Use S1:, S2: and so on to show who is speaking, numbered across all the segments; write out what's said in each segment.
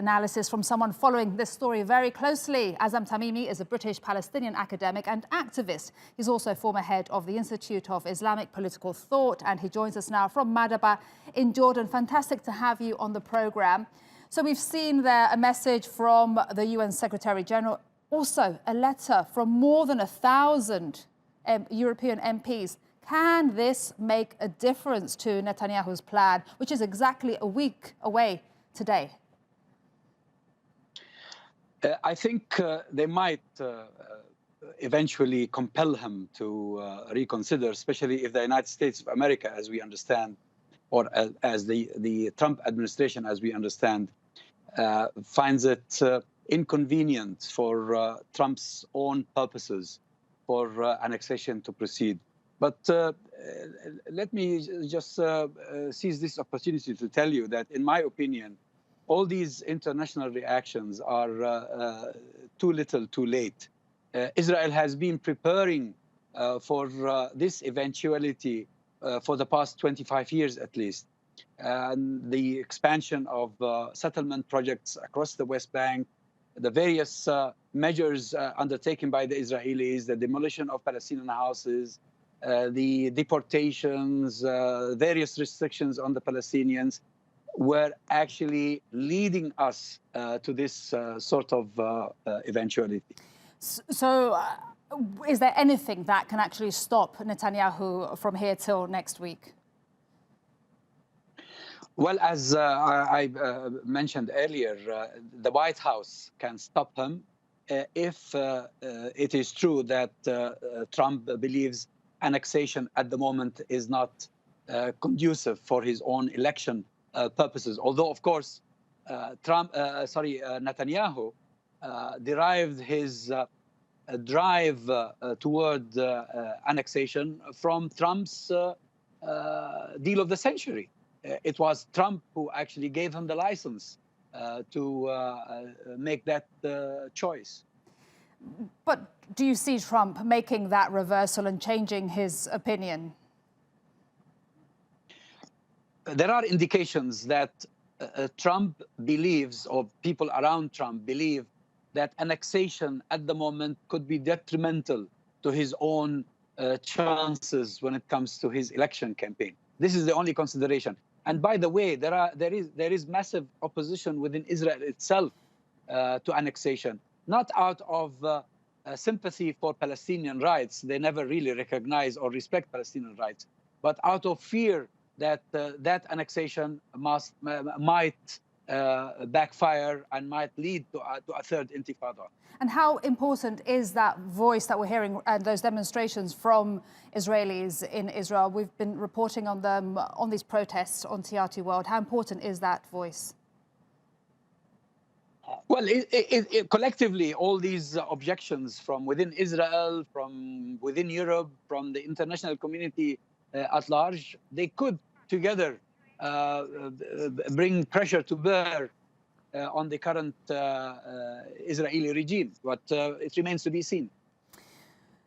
S1: analysis from someone following this story very closely. Azzam Tamimi is a British Palestinian academic and activist. He's also former head of the Institute of Islamic Political Thought, and he joins us now from Madaba in Jordan. Fantastic to have you on the program. So we've seen there a message from the UN Secretary-General, also a letter from more than 1,000 European MPs. Can this make a difference to Netanyahu's plan, which is exactly a week away today?
S2: I think they might eventually compel him to reconsider, especially if the United States of America, as we understand, or as the Trump administration, as we understand, finds it inconvenient for Trump's own purposes for annexation to proceed. But let me just seize this opportunity to tell you that, in my opinion, all these international reactions are too little, too late. Israel has been preparing for this eventuality for the past 25 years at least. And the expansion of settlement projects across the West Bank, the various measures undertaken by the Israelis, the demolition of Palestinian houses, the deportations, various restrictions on the Palestinians were actually leading us to this sort of eventuality.
S1: So is there anything that can actually stop Netanyahu from here till next week?
S2: Well, as I mentioned earlier, the White House can stop him if it is true that Trump believes annexation at the moment is not conducive for his own election purposes. Although, of course, Netanyahu derived his drive toward annexation from Trump's deal of the century. It was Trump who actually gave him the license to make that choice.
S1: But do you see Trump making that reversal and changing his opinion?
S2: There are indications that Trump believes, or people around Trump believe, that annexation at the moment could be detrimental to his own chances when it comes to his election campaign. This is the only consideration. And by the way, there is massive opposition within Israel itself to annexation. Not out of sympathy for Palestinian rights. They never really recognize or respect Palestinian rights, but out of fear that that annexation might backfire and might lead to a third intifada.
S1: And how important is that voice that we're hearing and those demonstrations from Israelis in Israel? We've been reporting on them, on these protests on TRT World. How important is that voice?
S2: Well, collectively, all these objections from within Israel, from within Europe, from the international community at large, they could together bring pressure to bear on the current Israeli regime. But it remains to be seen.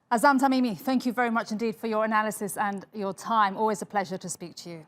S1: Azzam Tamimi, thank you very much indeed for your analysis and your time. Always a pleasure to speak to you.